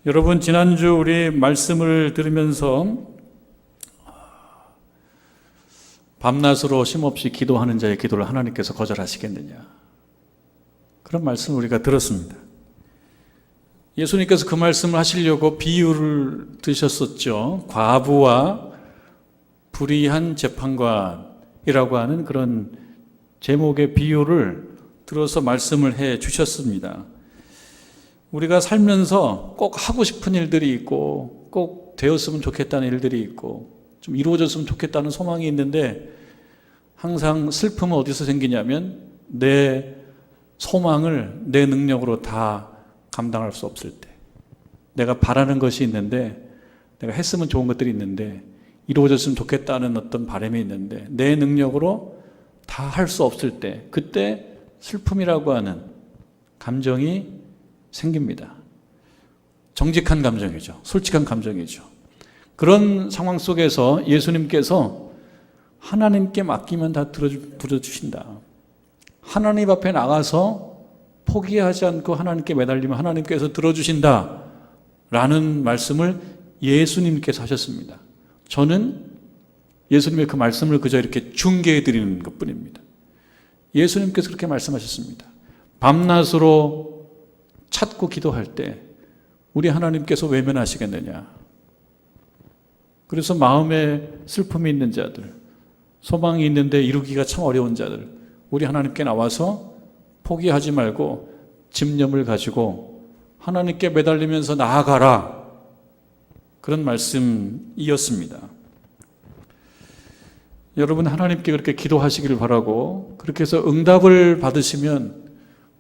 여러분, 지난주 우리 말씀을 들으면서 밤낮으로 쉼없이 기도하는 자의 기도를 하나님께서 거절하시겠느냐, 그런 말씀을 우리가 들었습니다. 예수님께서 그 말씀을 하시려고 비유를 드셨었죠. 과부와 불의한 재판관이라고 하는 그런 제목의 비유를 들어서 말씀을 해 주셨습니다. 우리가 살면서 꼭 하고 싶은 일들이 있고 꼭 되었으면 좋겠다는 일들이 있고 좀 이루어졌으면 좋겠다는 소망이 있는데, 항상 슬픔은 어디서 생기냐면 내 소망을 내 능력으로 다 감당할 수 없을 때, 내가 바라는 것이 있는데, 내가 했으면 좋은 것들이 있는데, 이루어졌으면 좋겠다는 어떤 바람이 있는데 내 능력으로 다 할 수 없을 때, 그때 슬픔이라고 하는 감정이 생깁니다. 정직한 감정이죠. 솔직한 감정이죠. 그런 상황 속에서 예수님께서 하나님께 맡기면 다 들어주신다. 하나님 앞에 나가서 포기하지 않고 하나님께 매달리면 하나님께서 들어주신다 라는 말씀을 예수님께서 하셨습니다. 저는 예수님의 그 말씀을 그저 이렇게 중계해 드리는 것 뿐입니다. 예수님께서 그렇게 말씀하셨습니다. 밤낮으로 찾고 기도할 때 우리 하나님께서 외면하시겠느냐. 그래서 마음에 슬픔이 있는 자들, 소망이 있는데 이루기가 참 어려운 자들, 우리 하나님께 나와서 포기하지 말고 집념을 가지고 하나님께 매달리면서 나아가라, 그런 말씀이었습니다. 여러분, 하나님께 그렇게 기도하시기를 바라고, 그렇게 해서 응답을 받으시면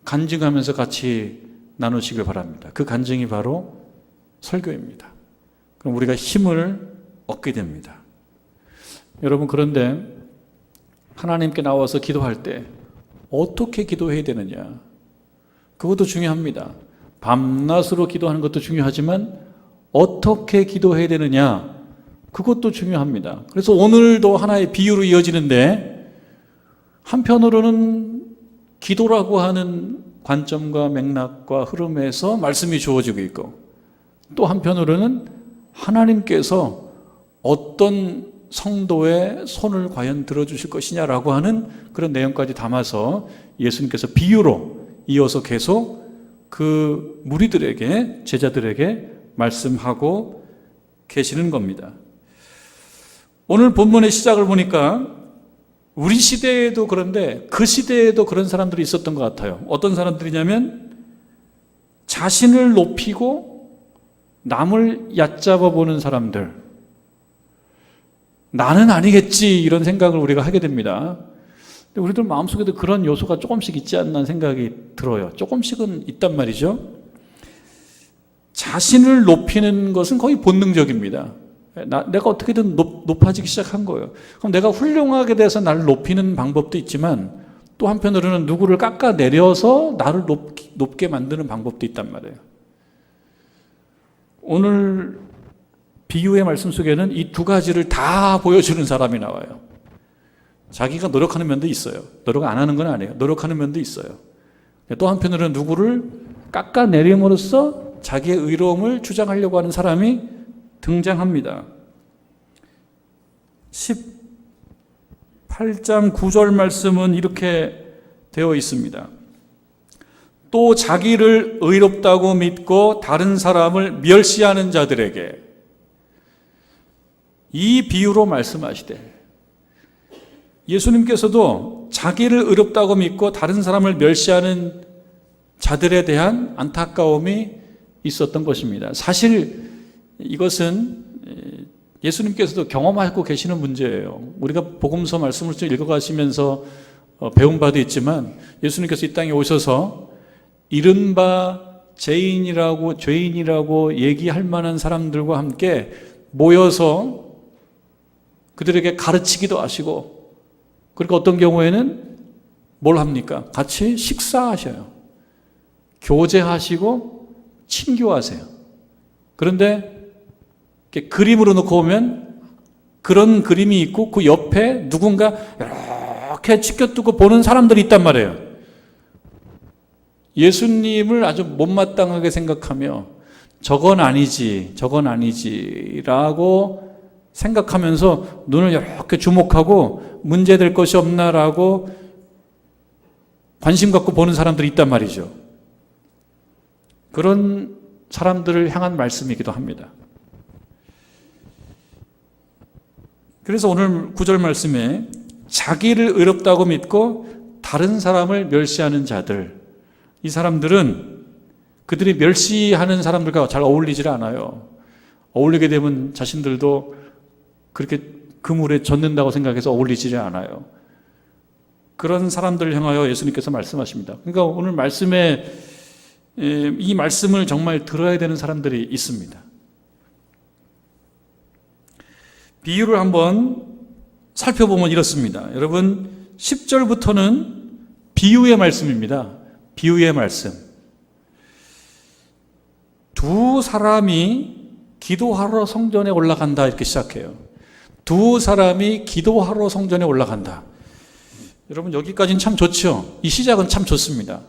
간증하면서 같이 나누시길 바랍니다. 그 간증이 바로 설교입니다. 그럼 우리가 힘을 얻게 됩니다. 여러분, 그런데 하나님께 나와서 기도할 때 어떻게 기도해야 되느냐, 그것도 중요합니다. 밤낮으로 기도하는 것도 중요하지만 어떻게 기도해야 되느냐, 그것도 중요합니다. 그래서 오늘도 하나의 비유로 이어지는데, 한편으로는 기도라고 하는 관점과 맥락과 흐름에서 말씀이 주어지고 있고, 또 한편으로는 하나님께서 어떤 성도의 손을 과연 들어주실 것이냐라고 하는 그런 내용까지 담아서 예수님께서 비유로 이어서 계속 그 무리들에게, 제자들에게 말씀하고 계시는 겁니다. 오늘 본문의 시작을 보니까 우리 시대에도 그런데 그 시대에도 그런 사람들이 있었던 것 같아요. 어떤 사람들이냐면 자신을 높이고 남을 얕잡아 보는 사람들, 나는 아니겠지, 이런 생각을 우리가 하게 됩니다. 근데 우리들 마음속에도 그런 요소가 조금씩 있지 않나 생각이 들어요. 조금씩은 있단 말이죠. 자신을 높이는 것은 거의 본능적입니다. 내가 어떻게든 높아지기 시작한 거예요. 그럼 내가 훌륭하게 돼서 나를 높이는 방법도 있지만, 또 한편으로는 누구를 깎아내려서 나를 높게 만드는 방법도 있단 말이에요. 오늘 비유의 말씀 속에는 이 두 가지를 다 보여주는 사람이 나와요. 자기가 노력하는 면도 있어요. 노력 안 하는 건 아니에요. 노력하는 면도 있어요. 또 한편으로는 누구를 깎아내림으로써 자기의 의로움을 주장하려고 하는 사람이 등장합니다. 18장 9절 말씀은 이렇게 되어 있습니다. 또 자기를 의롭다고 믿고 다른 사람을 멸시하는 자들에게, 이 비유로 말씀하시되, 예수님께서도 자기를 의롭다고 믿고 다른 사람을 멸시하는 자들에 대한 안타까움이 있었던 것입니다. 사실 이것은 예수님께서도 경험하고 계시는 문제예요. 우리가 복음서 말씀을 좀 읽어가시면서 배운 바도 있지만, 예수님께서 이 땅에 오셔서 이른바 죄인이라고 얘기할 만한 사람들과 함께 모여서 그들에게 가르치기도 하시고, 그리고 어떤 경우에는 뭘 합니까? 같이 식사하셔요. 교제하시고 친교하세요. 그런데 이렇게 그림으로 놓고 보면 그런 그림이 있고, 그 옆에 누군가 이렇게 치켜두고 보는 사람들이 있단 말이에요. 예수님을 아주 못마땅하게 생각하며 저건 아니지, 저건 아니지라고 생각하면서 눈을 이렇게 주목하고 문제될 것이 없나라고 관심 갖고 보는 사람들이 있단 말이죠. 그런 사람들을 향한 말씀이기도 합니다. 그래서 오늘 9절 말씀에 자기를 의롭다고 믿고 다른 사람을 멸시하는 자들, 이 사람들은 그들이 멸시하는 사람들과 잘 어울리질 않아요. 어울리게 되면 자신들도 그렇게 그물에 젖는다고 생각해서 어울리지 않아요. 그런 사람들을 향하여 예수님께서 말씀하십니다. 그러니까 오늘 말씀에 이 말씀을 정말 들어야 되는 사람들이 있습니다. 비유를 한번 살펴보면 이렇습니다. 여러분 10절부터는 비유의 말씀입니다. 비유의 말씀. 두 사람이 기도하러 성전에 올라간다 이렇게 시작해요. 두 사람이 기도하러 성전에 올라간다. 여러분 여기까지는 참 좋죠. 이 시작은 참 좋습니다.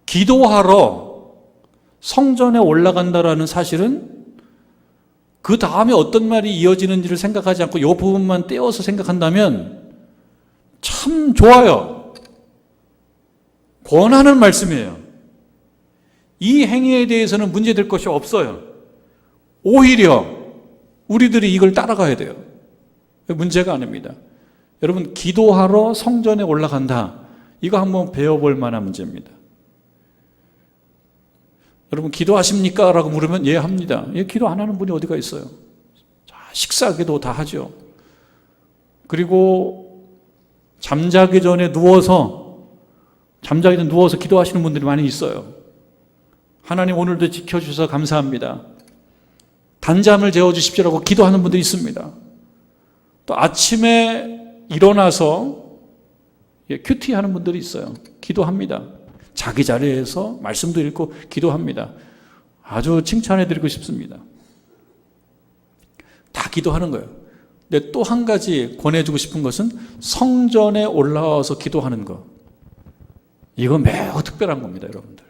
기도하러 성전에 올라간다라는 사실은 그 다음에 어떤 말이 이어지는지를 생각하지 않고 이 부분만 떼어서 생각한다면 참 좋아요. 권하는 말씀이에요. 이 행위에 대해서는 문제될 것이 없어요. 오히려 우리들이 이걸 따라가야 돼요. 문제가 아닙니다. 여러분 기도하러 성전에 올라간다. 이거 한번 배워볼 만한 문제입니다. 여러분 기도하십니까? 라고 물으면 예 합니다. 예, 기도 안 하는 분이 어디가 있어요? 자, 식사기도 다 하죠. 그리고 잠자기 전에 누워서 기도하시는 분들이 많이 있어요. 하나님 오늘도 지켜주셔서 감사합니다. 단잠을 재워주십시오라고 기도하는 분들이 있습니다. 또 아침에 일어나서 큐티하는 분들이 있어요. 기도합니다. 자기 자리에서 말씀도 읽고 기도합니다. 아주 칭찬해드리고 싶습니다. 다 기도하는 거예요. 근데 또 한 가지 권해주고 싶은 것은 성전에 올라와서 기도하는 것. 이거 매우 특별한 겁니다, 여러분들.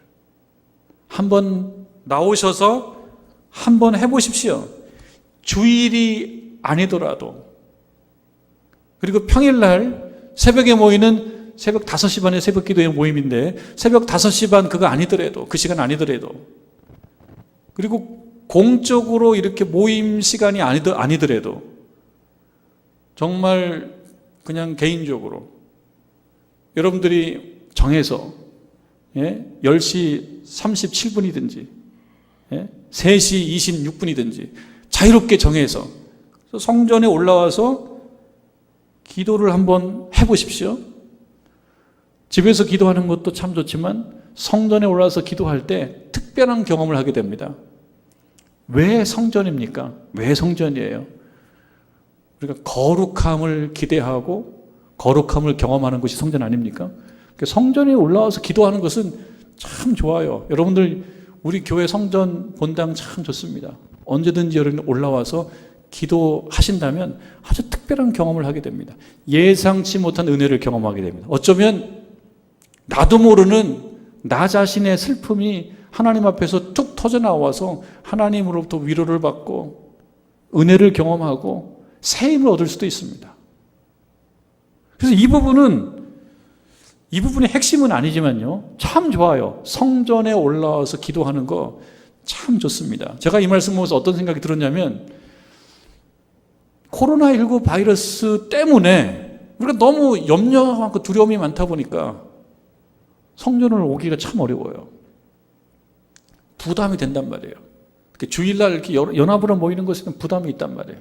한번 나오셔서 한번 해보십시오. 주일이 아니더라도, 그리고 평일날 새벽에 모이는 새벽 5시 반에 새벽 기도회 모임인데 새벽 5시 반 그거 아니더라도, 그 시간 아니더라도, 그리고 공적으로 이렇게 모임 시간이 아니더라도 정말 그냥 개인적으로 여러분들이 정해서 10시 37분이든지 3시 26분이든지 자유롭게 정해서 성전에 올라와서 기도를 한번 해보십시오. 집에서 기도하는 것도 참 좋지만 성전에 올라와서 기도할 때 특별한 경험을 하게 됩니다. 왜 성전입니까? 왜 성전이에요? 우리가 거룩함을 기대하고 거룩함을 경험하는 것이 성전 아닙니까? 성전에 올라와서 기도하는 것은 참 좋아요. 여러분들 우리 교회 성전 본당 참 좋습니다. 언제든지 여러분 올라와서 기도하신다면 아주 특별한 경험을 하게 됩니다. 예상치 못한 은혜를 경험하게 됩니다. 어쩌면 나도 모르는 나 자신의 슬픔이 하나님 앞에서 툭 터져 나와서 하나님으로부터 위로를 받고 은혜를 경험하고 새 힘을 얻을 수도 있습니다. 그래서 이 부분의 핵심은 아니지만요, 참 좋아요. 성전에 올라와서 기도하는 거 참 좋습니다. 제가 이 말씀 보면서 어떤 생각이 들었냐면, 코로나19 바이러스 때문에 우리가 너무 염려하고 두려움이 많다 보니까 성전을 오기가 참 어려워요. 부담이 된단 말이에요. 주일날 이렇게 연합으로 모이는 것에는 부담이 있단 말이에요.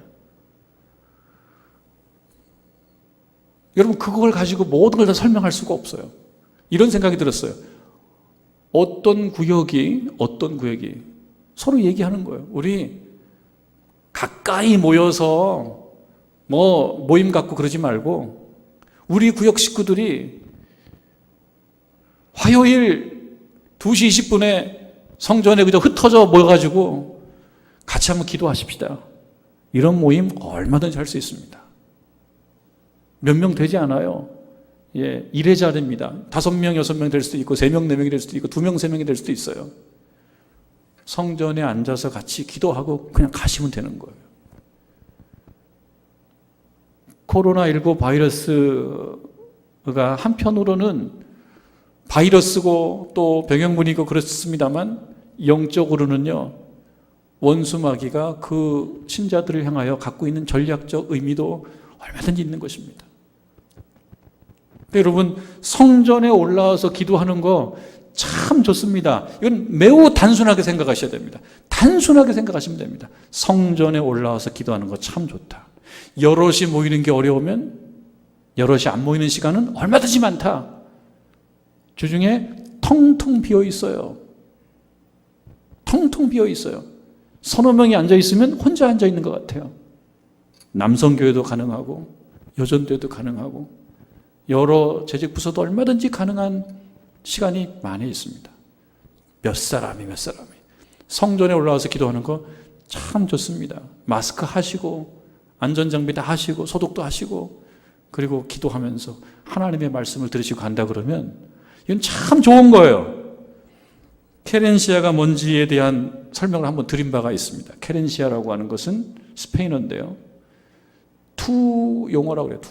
여러분 그걸 가지고 모든 걸 다 설명할 수가 없어요. 이런 생각이 들었어요. 어떤 구역이 서로 얘기하는 거예요. 우리 가까이 모여서 모임 갖고 그러지 말고 우리 구역 식구들이 화요일 2시 20분에 성전에 그저 흩어져 모여가지고 같이 한번 기도하십시다. 이런 모임 얼마든지 할 수 있습니다. 몇 명 되지 않아요. 이래저래입니다. 5명, 6명 될 수도 있고 3명, 4명이 될 수도 있고 2명, 3명이 될 수도 있어요. 성전에 앉아서 같이 기도하고 그냥 가시면 되는 거예요. 코로나19 바이러스가 한편으로는 바이러스고 또 병영문이고 그렇습니다만 영적으로는요, 원수마귀가 그 신자들을 향하여 갖고 있는 전략적 의미도 얼마든지 있는 것입니다. 여러분, 성전에 올라와서 기도하는 거 참 좋습니다. 이건 매우 단순하게 생각하셔야 됩니다. 단순하게 생각하시면 됩니다. 성전에 올라와서 기도하는 거 참 좋다. 여럿이 모이는 게 어려우면 여럿이 안 모이는 시간은 얼마든지 많다. 주중에 텅텅 비어 있어요. 텅텅 비어 있어요. 서너 명이 앉아 있으면 혼자 앉아 있는 것 같아요. 남성교회도 가능하고 여전교회도 가능하고 여러 재직 부서도 얼마든지 가능한 시간이 많이 있습니다. 몇 사람이 성전에 올라와서 기도하는 거 참 좋습니다. 마스크 하시고 안전장비 다 하시고 소독도 하시고 그리고 기도하면서 하나님의 말씀을 들으시고 간다 그러면 이건 참 좋은 거예요. 케렌시아가 뭔지에 대한 설명을 한번 드린 바가 있습니다. 케렌시아라고 하는 것은 스페인어인데요, 투 용어라고 그래요.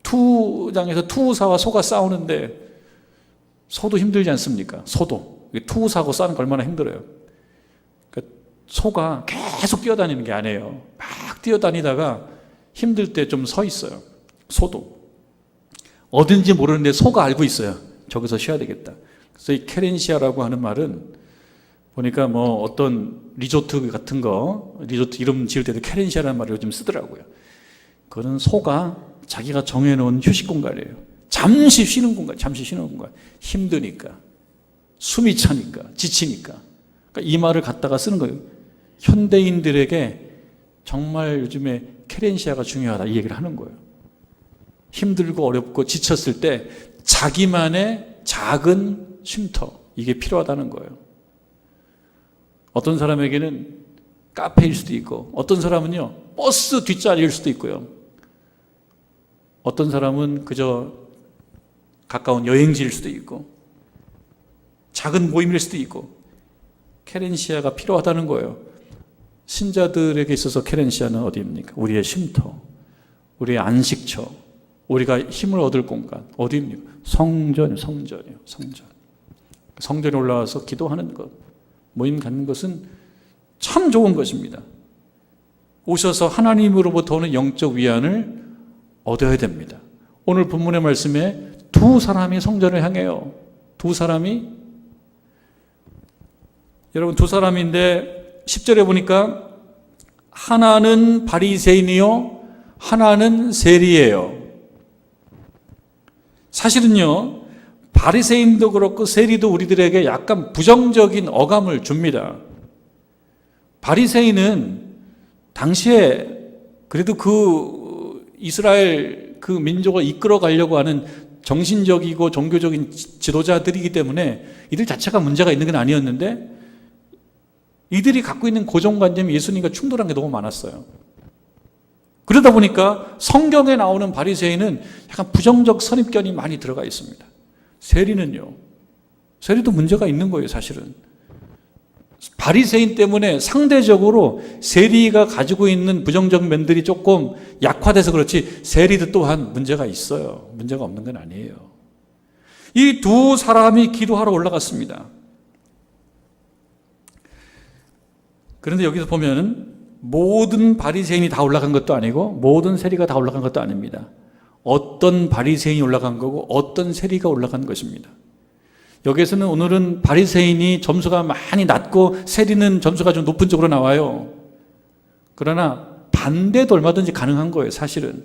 투장에서 투사와 소가 싸우는데 소도 힘들지 않습니까? 소도 투사하고 싸우는 거 얼마나 힘들어요. 그러니까 소가 계속 뛰어다니는 게 아니에요. 막 뛰어다니다가 힘들 때 좀 서 있어요. 소도 어딘지 모르는데 소가 알고 있어요. 저기서 쉬어야 되겠다. 그래서 이 케렌시아라고 하는 말은 보니까 뭐 어떤 리조트 같은 거, 리조트 이름 지을 때도 케렌시아라는 말을 요즘 쓰더라고요. 그거는 소가 자기가 정해놓은 휴식 공간이에요. 잠시 쉬는 공간, 힘드니까, 숨이 차니까, 지치니까. 그러니까 이 말을 갖다가 쓰는 거예요. 현대인들에게 정말 요즘에 케렌시아가 중요하다, 이 얘기를 하는 거예요. 힘들고 어렵고 지쳤을 때 자기만의 작은 쉼터, 이게 필요하다는 거예요. 어떤 사람에게는 카페일 수도 있고, 어떤 사람은요, 버스 뒷자리일 수도 있고요. 어떤 사람은 그저 가까운 여행지일 수도 있고, 작은 모임일 수도 있고, 케렌시아가 필요하다는 거예요. 신자들에게 있어서 케렌시아는 어디입니까? 우리의 쉼터, 우리의 안식처, 우리가 힘을 얻을 공간, 어디입니까? 성전이요. 성전에 올라와서 기도하는 것, 모임 갖는 것은 참 좋은 것입니다. 오셔서 하나님으로부터 오는 영적 위안을 얻어야 됩니다. 오늘 본문의 말씀에 두 사람이 성전을 향해요. 두 사람이, 여러분 두 사람인데 10절에 보니까 하나는 바리새인이요 하나는 세리예요. 사실은요, 바리새인도 그렇고 세리도 우리들에게 약간 부정적인 어감을 줍니다. 바리새인은 당시에 그래도 그 이스라엘 그 민족을 이끌어 가려고 하는 정신적이고 종교적인 지도자들이기 때문에 이들 자체가 문제가 있는 건 아니었는데, 이들이 갖고 있는 고정관념이 예수님과 충돌한 게 너무 많았어요. 그러다 보니까 성경에 나오는 바리새인은 약간 부정적 선입견이 많이 들어가 있습니다. 세리는요, 세리도 문제가 있는 거예요. 사실은 바리새인 때문에 상대적으로 세리가 가지고 있는 부정적 면들이 조금 약화돼서 그렇지, 세리도 또한 문제가 있어요. 문제가 없는 건 아니에요. 이 두 사람이 기도하러 올라갔습니다. 그런데 여기서 보면 모든 바리새인이 다 올라간 것도 아니고 모든 세리가 다 올라간 것도 아닙니다. 어떤 바리새인이 올라간 거고 어떤 세리가 올라간 것입니다. 여기에서는 오늘은 바리새인이 점수가 많이 낮고 세리는 점수가 좀 높은 쪽으로 나와요. 그러나 반대도 얼마든지 가능한 거예요. 사실은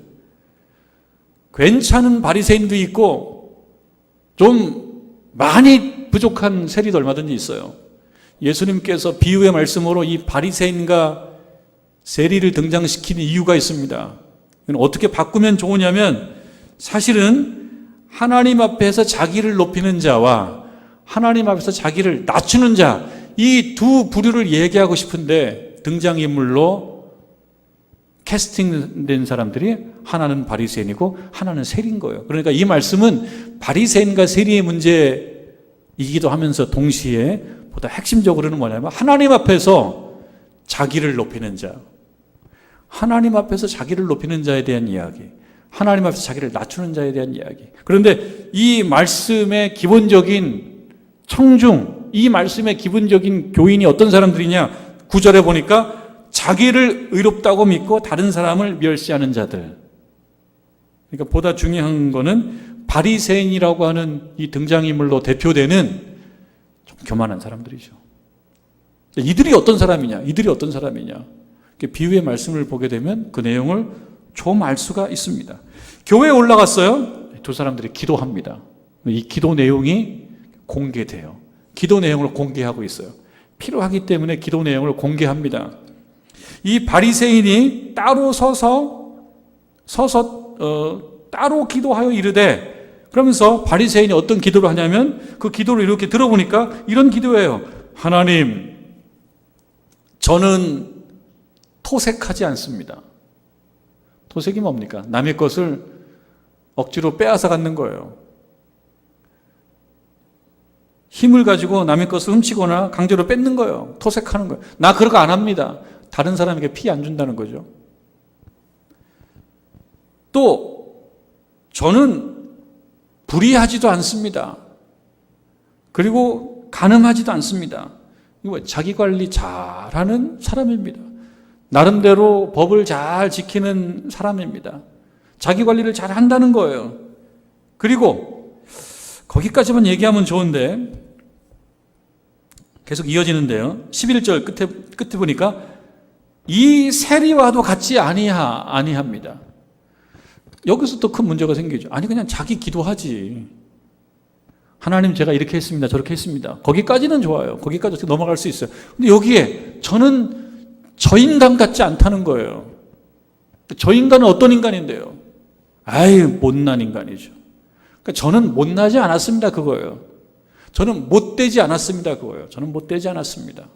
괜찮은 바리새인도 있고 좀 많이 부족한 세리도 얼마든지 있어요. 예수님께서 비유의 말씀으로 이 바리새인과 세리를 등장시키는 이유가 있습니다. 어떻게 바꾸면 좋으냐면, 사실은 하나님 앞에서 자기를 높이는 자와 하나님 앞에서 자기를 낮추는 자, 이 두 부류를 얘기하고 싶은데 등장인물로 캐스팅된 사람들이 하나는 바리새인이고 하나는 세리인 거예요. 그러니까 이 말씀은 바리새인과 세리의 문제이기도 하면서 동시에 보다 핵심적으로는 뭐냐면 하나님 앞에서 자기를 높이는 자, 하나님 앞에서 자기를 높이는 자에 대한 이야기, 하나님 앞에서 자기를 낮추는 자에 대한 이야기. 그런데 이 말씀의 기본적인 청중, 이 말씀의 기본적인 교인이 어떤 사람들이냐? 9절에 보니까 자기를 의롭다고 믿고 다른 사람을 멸시하는 자들. 그러니까 보다 중요한 거는 바리새인이라고 하는 이 등장인물로 대표되는 좀 교만한 사람들이죠. 이들이 어떤 사람이냐? 이들이 어떤 사람이냐? 비유의 말씀을 보게 되면 그 내용을 좀 알 수가 있습니다. 교회에 올라갔어요. 두 사람들이 기도합니다. 이 기도 내용이 공개돼요. 기도 내용을 공개하고 있어요. 필요하기 때문에 기도 내용을 공개합니다. 이 바리새인이 따로 서서 따로 기도하여 이르되, 그러면서 바리새인이 어떤 기도를 하냐면 그 기도를 이렇게 들어보니까 이런 기도예요. 하나님, 저는 토색하지 않습니다. 토색이 뭡니까? 남의 것을 억지로 빼앗아 갖는 거예요. 힘을 가지고 남의 것을 훔치거나 강제로 뺏는 거예요. 토색하는 거예요. 나 그런 거 안 합니다. 다른 사람에게 피해 안 준다는 거죠. 또 저는 불의하지도 않습니다. 그리고 간음하지도 않습니다. 이거 자기 관리 잘하는 사람입니다. 나름대로 법을 잘 지키는 사람입니다. 자기 관리를 잘 한다는 거예요. 그리고 거기까지만 얘기하면 좋은데 계속 이어지는데요. 11절 끝에 보니까 이 세리와도 같이 아니합니다. 여기서 또 큰 문제가 생기죠. 아니 그냥 자기 기도하지. 하나님 제가 이렇게 했습니다. 저렇게 했습니다. 거기까지는 좋아요. 거기까지 어떻게 넘어갈 수 있어요. 근데 여기에 저는 저 인간 같지 않다는 거예요. 저 인간은 어떤 인간인데요? 아유, 못난 인간이죠. 그러니까 저는 못나지 않았습니다. 그거예요. 저는 못되지 않았습니다. 그거예요. 저는 못되지 않았습니다.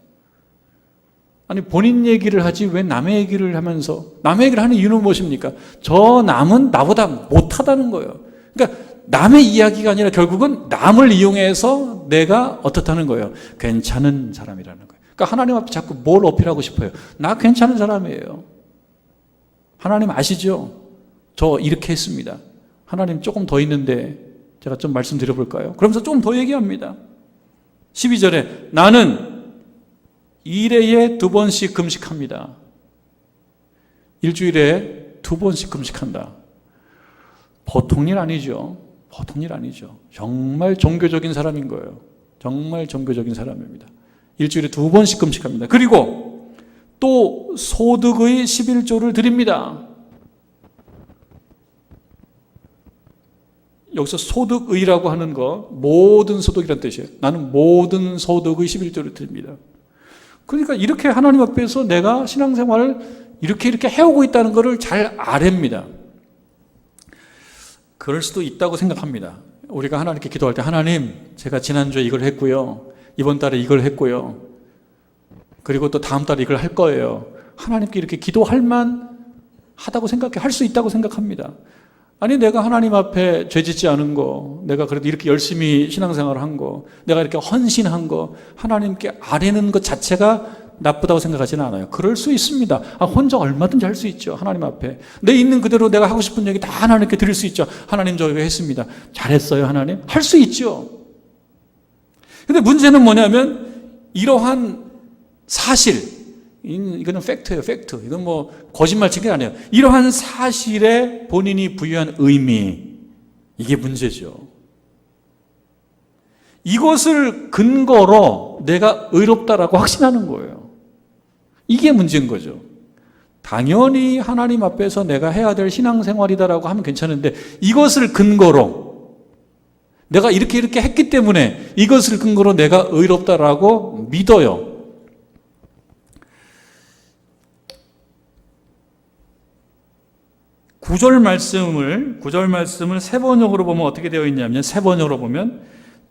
아니, 본인 얘기를 하지 왜 남의 얘기를 하면서, 남의 얘기를 하는 이유는 무엇입니까? 저 남은 나보다 못하다는 거예요. 그러니까 남의 이야기가 아니라 결국은 남을 이용해서 내가 어떻다는 거예요? 괜찮은 사람이라는 거예요. 그러니까 하나님 앞에 자꾸 뭘 어필하고 싶어요? 나 괜찮은 사람이에요. 하나님 아시죠? 저 이렇게 했습니다. 하나님 조금 더 있는데 제가 좀 말씀드려볼까요? 그러면서 조금 더 얘기합니다. 12절에 나는 일회에 2번씩 금식합니다. 일주일에 2번씩 금식한다. 보통 일 아니죠. 보통 일 아니죠. 정말 종교적인 사람인 거예요. 정말 종교적인 사람입니다. 일주일에 2번씩 금식합니다. 그리고 또 소득의 11조를 드립니다. 여기서 소득의라고 하는 거 모든 소득이란 뜻이에요. 나는 모든 소득의 11조를 드립니다. 그러니까 이렇게 하나님 앞에서 내가 신앙생활을 이렇게 해오고 있다는 것을 잘 아랍니다. 그럴 수도 있다고 생각합니다. 우리가 하나님께 기도할 때 하나님 제가 지난주에 이걸 했고요. 이번 달에 이걸 했고요. 그리고 또 다음 달에 이걸 할 거예요. 하나님께 이렇게 기도할 만하다고 할 수 있다고 생각합니다. 아니 내가 하나님 앞에 죄짓지 않은 거, 내가 그래도 이렇게 열심히 신앙생활을 한 거, 내가 이렇게 헌신한 거 하나님께 아뢰는 것 자체가 나쁘다고 생각하지는 않아요. 그럴 수 있습니다. 혼자 얼마든지 할 수 있죠. 하나님 앞에 내 있는 그대로 내가 하고 싶은 얘기 다 하나님께 드릴 수 있죠. 하나님 저 이거 했습니다. 잘했어요 하나님? 할 수 있죠. 근데 문제는 뭐냐면 이러한 사실, 이거는 팩트예요, 팩트. 이건 뭐 거짓말치기 아니에요. 이러한 사실에 본인이 부여한 의미, 이게 문제죠. 이것을 근거로 내가 의롭다라고 확신하는 거예요. 이게 문제인 거죠. 당연히 하나님 앞에서 내가 해야 될 신앙생활이다라고 하면 괜찮은데 이것을 근거로 내가 이렇게 했기 때문에 이것을 근거로 내가 의롭다라고 믿어요. 구절 말씀을 세 번역으로 보면 어떻게 되어 있냐면, 세 번역으로 보면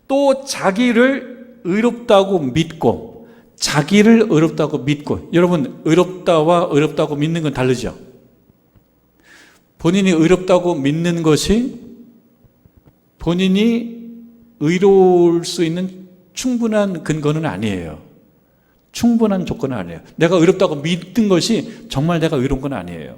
또 자기를 의롭다고 믿고, 자기를 의롭다고 믿고. 여러분, 의롭다와 의롭다고 믿는 건 다르죠. 본인이 의롭다고 믿는 것이 본인이 의로울 수 있는 충분한 근거는 아니에요. 충분한 조건은 아니에요. 내가 의롭다고 믿은 것이 정말 내가 의로운 건 아니에요.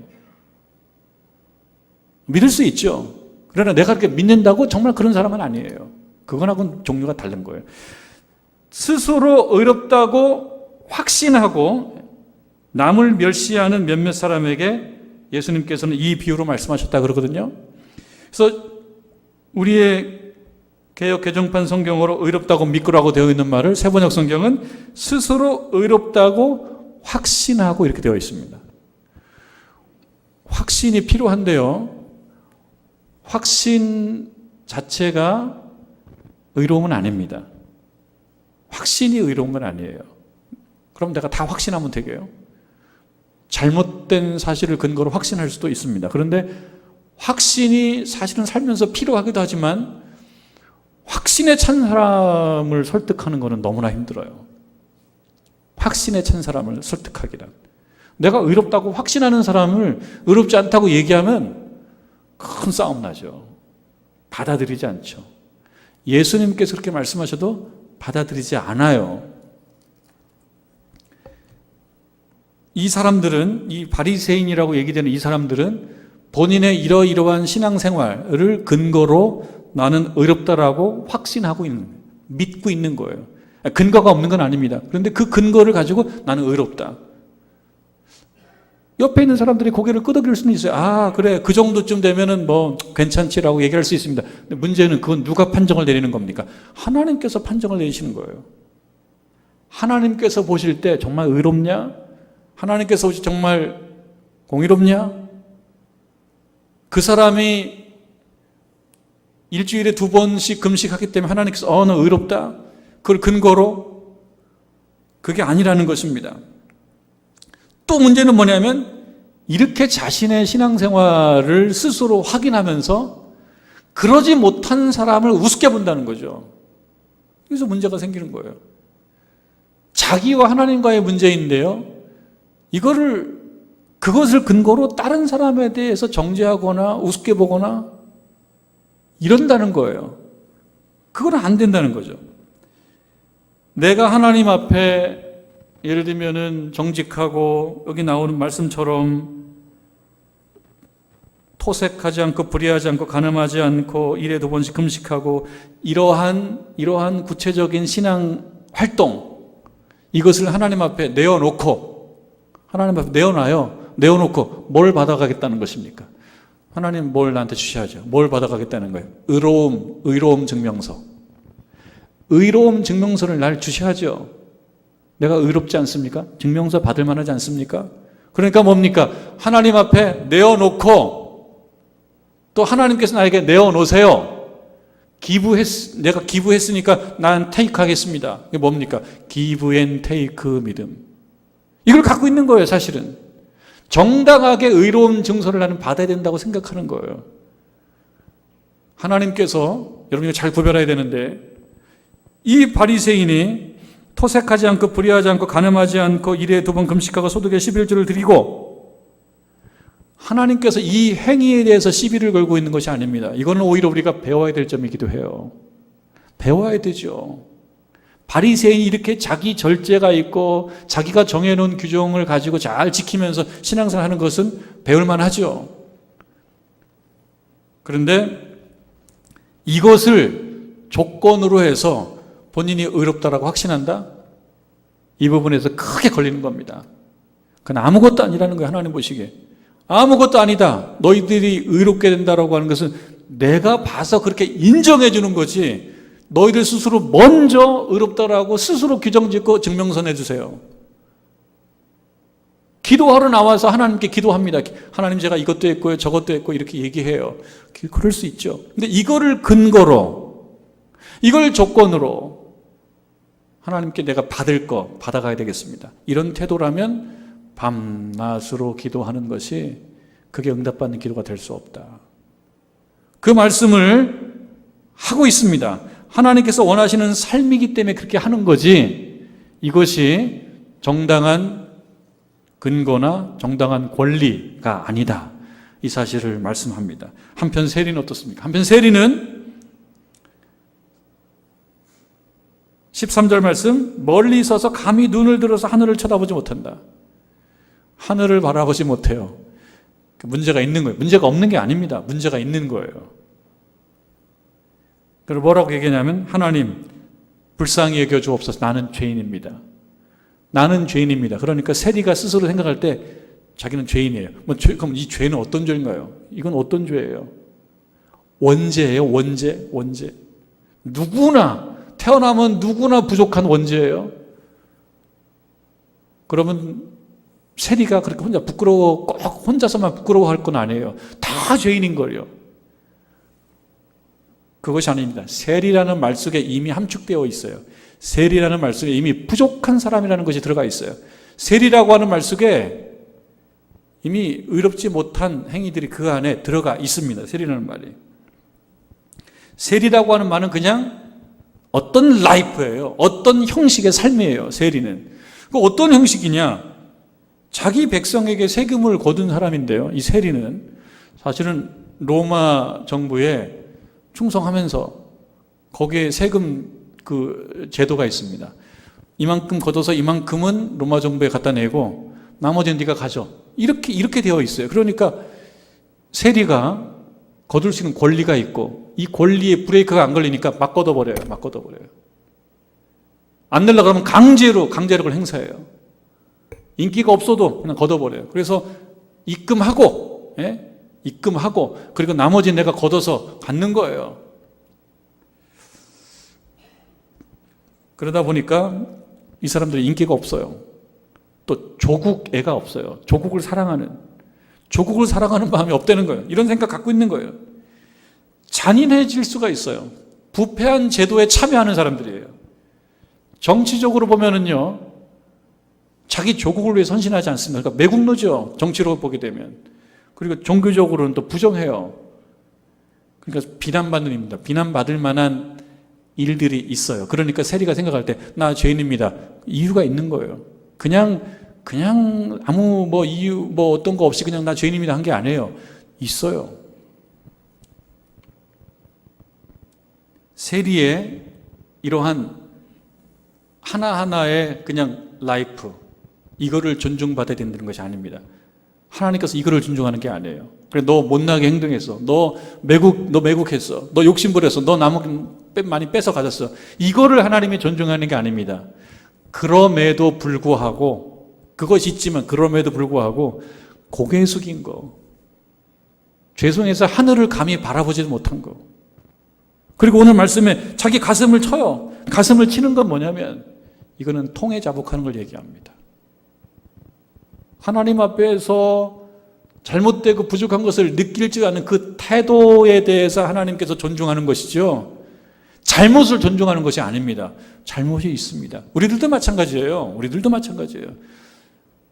믿을 수 있죠. 그러나 내가 그렇게 믿는다고 정말 그런 사람은 아니에요. 그거하고는 종류가 다른 거예요. 스스로 의롭다고 확신하고 남을 멸시하는 몇몇 사람에게 예수님께서는 이 비유로 말씀하셨다 그러거든요. 그래서 우리의 개역 개정판 성경으로 의롭다고 믿고라고 되어 있는 말을 세번역 성경은 스스로 의롭다고 확신하고 이렇게 되어 있습니다. 확신이 필요한데요. 확신 자체가 의로움은 아닙니다. 확신이 의로운 건 아니에요. 그럼 내가 다 확신하면 되게요? 잘못된 사실을 근거로 확신할 수도 있습니다. 그런데 확신이 사실은 살면서 필요하기도 하지만 확신에 찬 사람을 설득하는 것은 너무나 힘들어요. 확신에 찬 사람을 설득하기란. 내가 의롭다고 확신하는 사람을 의롭지 않다고 얘기하면 큰 싸움 나죠. 받아들이지 않죠. 예수님께서 그렇게 말씀하셔도 받아들이지 않아요. 이 사람들은, 이 바리새인이라고 얘기되는 이 사람들은 본인의 이러이러한 신앙생활을 근거로 나는 의롭다라고 확신하고 있는, 믿고 있는 거예요. 근거가 없는 건 아닙니다. 그런데 그 근거를 가지고 나는 의롭다. 옆에 있는 사람들이 고개를 끄덕일 수는 있어요. 아, 그래. 그 정도쯤 되면은 뭐 괜찮지라고 얘기할 수 있습니다. 근데 문제는 그건 누가 판정을 내리는 겁니까? 하나님께서 판정을 내리시는 거예요. 하나님께서 보실 때 정말 의롭냐? 하나님께서 보실 때 정말 공의롭냐? 그 사람이 일주일에 2번씩 금식하기 때문에 하나님께서 너 의롭다. 그걸 근거로 그게 아니라는 것입니다. 또 문제는 뭐냐면 이렇게 자신의 신앙생활을 스스로 확인하면서 그러지 못한 사람을 우습게 본다는 거죠. 그래서 문제가 생기는 거예요. 자기와 하나님과의 문제인데요. 그것을 근거로 다른 사람에 대해서 정죄하거나 우습게 보거나 이런다는 거예요. 그건 안 된다는 거죠. 내가 하나님 앞에 예를 들면은 정직하고 여기 나오는 말씀처럼 토색하지 않고 불의하지 않고 간음하지 않고 일에 2번씩 금식하고 이러한 구체적인 신앙 활동 이것을 하나님 앞에 내어놓고 하나님 앞에 내어놓고 뭘 받아가겠다는 것입니까? 하나님 뭘 나한테 주셔야죠. 뭘 받아가겠다는 거예요? 의로움 증명서. 의로움 증명서를 날 주셔야죠. 내가 의롭지 않습니까? 증명서 받을 만하지 않습니까? 그러니까 뭡니까? 하나님 앞에 내어놓고 또 하나님께서 나에게 내어놓으세요. 내가 기부했으니까 난 테이크 하겠습니다. 이게 뭡니까? 기브 앤 테이크 믿음. 이걸 갖고 있는 거예요, 사실은. 정당하게 의로운 증서를 나는 받아야 된다고 생각하는 거예요. 하나님께서, 여러분이 잘 구별해야 되는데, 이 바리새인이 토색하지 않고 불의하지 않고 간음하지 않고 일에 2번 금식하고 소득의 11조를 드리고 하나님께서 이 행위에 대해서 시비를 걸고 있는 것이 아닙니다. 이거는 오히려 우리가 배워야 될 점이기도 해요. 배워야 되죠. 바리새인이 이렇게 자기 절제가 있고 자기가 정해놓은 규정을 가지고 잘 지키면서 신앙생활 하는 것은 배울 만하죠. 그런데 이것을 조건으로 해서 본인이 의롭다라고 확신한다? 이 부분에서 크게 걸리는 겁니다. 그건 아무것도 아니라는 거예요. 하나님 보시기에. 아무것도 아니다. 너희들이 의롭게 된다라고 하는 것은 내가 봐서 그렇게 인정해 주는 거지 너희들 스스로 먼저 의롭다라고 스스로 규정짓고 증명서 내주세요. 기도하러 나와서 하나님께 기도합니다. 하나님 제가 이것도 했고요 저것도 했고 이렇게 얘기해요. 그럴 수 있죠. 근데 이거를 근거로 이걸 조건으로 하나님께 내가 받을 거 받아가야 되겠습니다. 이런 태도라면 밤낮으로 기도하는 것이 그게 응답받는 기도가 될 수 없다. 그 말씀을 하고 있습니다. 하나님께서 원하시는 삶이기 때문에 그렇게 하는 거지 이것이 정당한 근거나 정당한 권리가 아니다. 이 사실을 말씀합니다. 한편 세리는 어떻습니까? 한편 세리는 13절 말씀, 멀리 있어서 감히 눈을 들어서 하늘을 쳐다보지 못한다. 하늘을 바라보지 못해요. 문제가 있는 거예요. 문제가 없는 게 아닙니다. 문제가 있는 거예요. 그리고 뭐라고 얘기하냐면, 하나님 불쌍히 여겨 주옵소서. 나는 죄인입니다. 나는 죄인입니다. 그러니까 세리가 스스로 생각할 때 자기는 죄인이에요. 그럼 이 죄는 어떤 죄인가요? 이건 어떤 죄예요? 원죄예요. 원죄. 누구나 태어나면 누구나 부족한 원죄예요. 그러면 세리가 그렇게 혼자 부끄러워, 꼭 혼자서만 부끄러워할 건 아니에요. 다 죄인인 거예요. 그것이 아닙니다. 세리라는 말 속에 이미 함축되어 있어요. 세리라는 말 속에 이미 부족한 사람이라는 것이 들어가 있어요. 세리라고 하는 말 속에 이미 의롭지 못한 행위들이 그 안에 들어가 있습니다. 세리라는 말이. 세리라고 하는 말은 그냥 어떤 라이프예요. 어떤 형식의 삶이에요. 세리는. 그 어떤 형식이냐? 자기 백성에게 세금을 거둔 사람인데요. 이 세리는 사실은 로마 정부에 충성하면서 거기에 세금 그 제도가 있습니다. 이만큼 걷어서 이만큼은 로마 정부에 갖다 내고 나머지는 네가 가져. 이렇게 되어 있어요. 그러니까 세리가 거둘 수 있는 권리가 있고 이 권리에 브레이크가 안 걸리니까 막 걷어버려요. 안 내려고 그러면 강제로 강제력을 행사해요. 인기가 없어도 그냥 걷어버려요. 그래서 입금하고 그리고 나머지 내가 걷어서 갖는 거예요. 그러다 보니까 이 사람들이 인기가 없어요. 또 조국 애가 없어요. 조국을 사랑하는 마음이 없다는 거예요. 이런 생각 갖고 있는 거예요. 잔인해질 수가 있어요. 부패한 제도에 참여하는 사람들이에요. 정치적으로 보면은요, 자기 조국을 위해 선신하지 않습니다. 그러니까 매국노죠. 정치로 보게 되면. 그리고 종교적으로는 또 부정해요. 그러니까 비난받는 일입니다. 비난받을 만한 일들이 있어요. 그러니까 세리가 생각할 때 나 죄인입니다. 이유가 있는 거예요. 그냥 아무 이유 어떤 거 없이 그냥 나 죄인입니다 한 게 아니에요. 있어요. 세리의 이러한 하나하나의 그냥 라이프, 이거를 존중받아야 된다는 것이 아닙니다. 하나님께서 이거를 존중하는 게 아니에요. 그래, 너 못나게 행동했어. 너 매국했어. 너 욕심부렸어. 너 나무 많이 뺏어 가졌어. 이거를 하나님이 존중하는 게 아닙니다. 그럼에도 불구하고, 그것이 있지만 그럼에도 불구하고 고개 숙인 거, 죄송해서 하늘을 감히 바라보지도 못한 거, 그리고 오늘 말씀에 자기 가슴을 쳐요. 가슴을 치는 건 뭐냐면 이거는 통해 자복하는 걸 얘기합니다. 하나님 앞에서 잘못되고 부족한 것을 느낄 줄 아는 그 태도에 대해서 하나님께서 존중하는 것이죠. 잘못을 존중하는 것이 아닙니다. 잘못이 있습니다. 우리들도 마찬가지예요.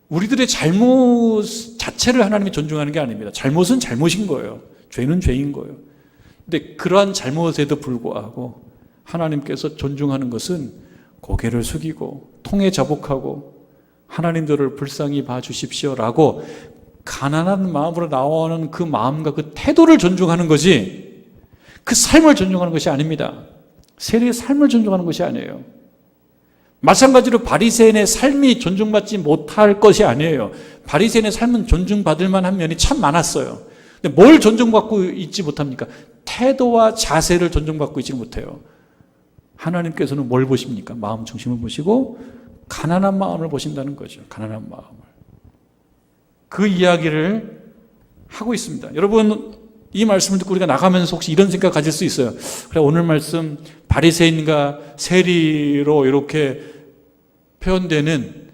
우리들의 잘못 자체를 하나님이 존중하는 게 아닙니다. 잘못은 잘못인 거예요. 죄는 죄인 거예요. 근데 그러한 잘못에도 불구하고 하나님께서 존중하는 것은 고개를 숙이고 통해 자복하고 하나님들을 불쌍히 봐주십시오라고 가난한 마음으로 나오는 그 마음과 그 태도를 존중하는 거지, 그 삶을 존중하는 것이 아닙니다. 세리의 삶을 존중하는 것이 아니에요. 마찬가지로 바리새인의 삶이 존중받지 못할 것이 아니에요. 바리새인의 삶은 존중받을 만한 면이 참 많았어요. 근데 뭘 존중받고 있지 못합니까? 태도와 자세를 존중받고 있지 못해요. 하나님께서는 뭘 보십니까? 마음 중심을 보시고 가난한 마음을 보신다는 거죠. 가난한 마음을. 그 이야기를 하고 있습니다. 여러분, 이 말씀을 듣고 우리가 나가면서 혹시 이런 생각 가질 수 있어요. 그래, 오늘 말씀 바리새인과 세리로 이렇게 표현되는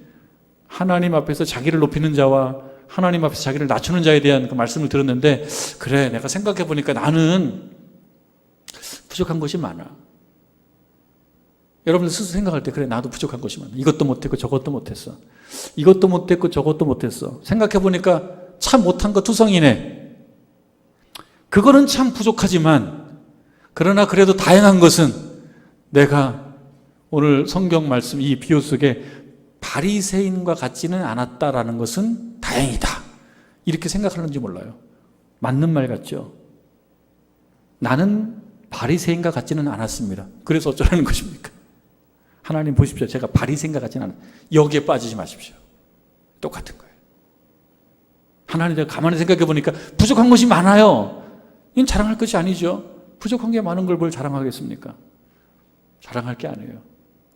하나님 앞에서 자기를 높이는 자와 하나님 앞에서 자기를 낮추는 자에 대한 그 말씀을 들었는데, 그래, 내가 생각해 보니까 나는 부족한 것이 많아. 여러분들 스스로 생각할 때, 그래, 나도 부족한 것이 많아. 이것도 못했고 저것도 못했어. 이것도 못했고 저것도 못했어. 생각해 보니까 참 못한 거 투성이네. 그거는 참 부족하지만, 그러나 그래도 다행한 것은 내가 오늘 성경 말씀 이 비유 속에 바리새인과 같지는 않았다라는 것은 다행이다. 이렇게 생각하는지 몰라요. 맞는 말 같죠? 나는 바리새인과 같지는 않았습니다. 그래서 어쩌라는 것입니까? 하나님 보십시오. 제가 바리새인과 같지는 않아요. 여기에 빠지지 마십시오. 똑같은 거예요. 하나님 제가 가만히 생각해 보니까 부족한 것이 많아요. 이건 자랑할 것이 아니죠. 부족한 게 많은 걸 뭘 자랑하겠습니까? 자랑할 게 아니에요.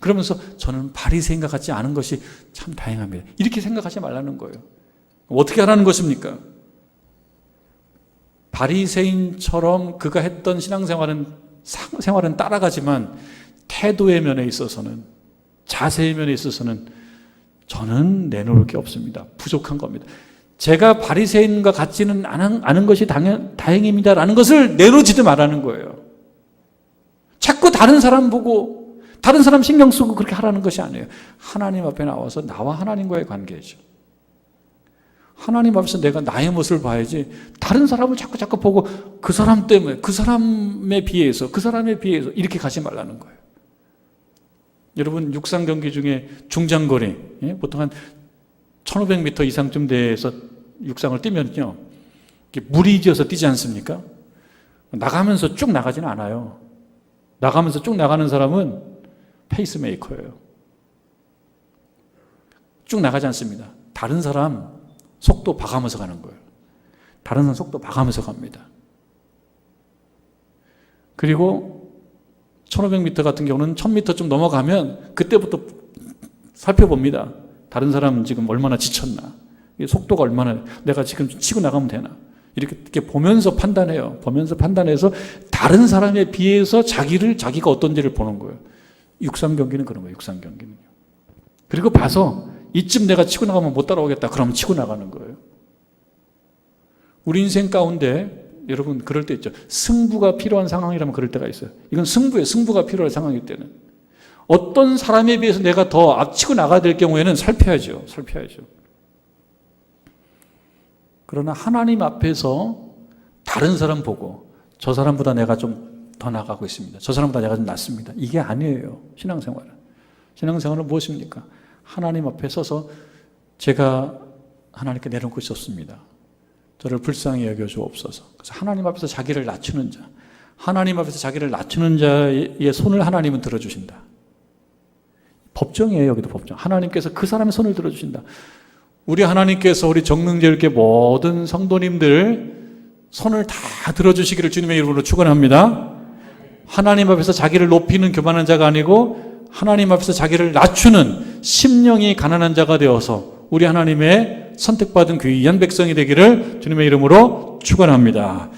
그러면서 저는 바리새인과 같지 않은 것이 참 다행합니다. 이렇게 생각하지 말라는 거예요. 어떻게 하라는 것입니까? 바리새인처럼 그가 했던 생활은 따라가지만 태도의 면에 있어서는, 자세의 면에 있어서는 저는 내놓을 게 없습니다. 부족한 겁니다. 제가 바리새인과 같지는 않은 것이 다행입니다라는 것을 내놓지도 말라는 거예요. 자꾸 다른 사람 보고 다른 사람 신경 쓰고 그렇게 하라는 것이 아니에요. 하나님 앞에 나와서 나와 하나님과의 관계죠. 하나님 앞에서 내가 나의 모습을 봐야지 다른 사람을 자꾸 보고 그 사람 때문에, 그 사람에 비해서 이렇게 가지 말라는 거예요. 여러분, 육상 경기 중에 중장거리, 보통 한 1500m 이상쯤 돼서 육상을 뛰면요, 무리지어서 뛰지 않습니까? 나가면서 쭉 나가지는 않아요. 나가면서 쭉 나가는 사람은 페이스메이커예요. 쭉 나가지 않습니다. 다른 사람 속도 봐가면서 가는 거예요. 다른 사람 속도 봐가면서 갑니다. 그리고 1500m 같은 경우는 1000m쯤 넘어가면 그때부터 살펴봅니다. 다른 사람은 지금 얼마나 지쳤나, 속도가 얼마나, 내가 지금 치고 나가면 되나, 이렇게 보면서 판단해요. 보면서 판단해서 다른 사람에 비해서 자기가 어떤지를 보는 거예요. 육상 경기는 그런 거예요. 육상 경기는요. 그리고 봐서 이쯤 내가 치고 나가면 못 따라오겠다, 그러면 치고 나가는 거예요. 우리 인생 가운데 여러분 그럴 때 있죠. 승부가 필요한 상황이라면 그럴 때가 있어요. 이건 승부가 필요한 상황일 때는 어떤 사람에 비해서 내가 더 앞치고 나가야 될 경우에는 살펴야죠. 그러나 하나님 앞에서 다른 사람 보고 저 사람보다 내가 좀 더 나가고 있습니다, 저 사람보다 내가 좀 낫습니다, 이게 아니에요. 신앙생활은 무엇입니까? 하나님 앞에 서서 제가 하나님께 내놓고 있었습니다. 저를 불쌍히 여겨주옵소서. 그래서 하나님 앞에서 자기를 낮추는 자, 하나님 앞에서 자기를 낮추는 자의 손을 하나님은 들어주신다. 법정이에요. 여기도 법정. 하나님께서 그 사람의 손을 들어주신다. 우리 하나님께서 우리 정능제일교회 모든 성도님들 손을 다 들어주시기를 주님의 이름으로 축원합니다. 하나님 앞에서 자기를 높이는 교만한 자가 아니고 하나님 앞에서 자기를 낮추는 심령이 가난한 자가 되어서 우리 하나님의 선택받은 귀한 백성이 되기를 주님의 이름으로 축원합니다.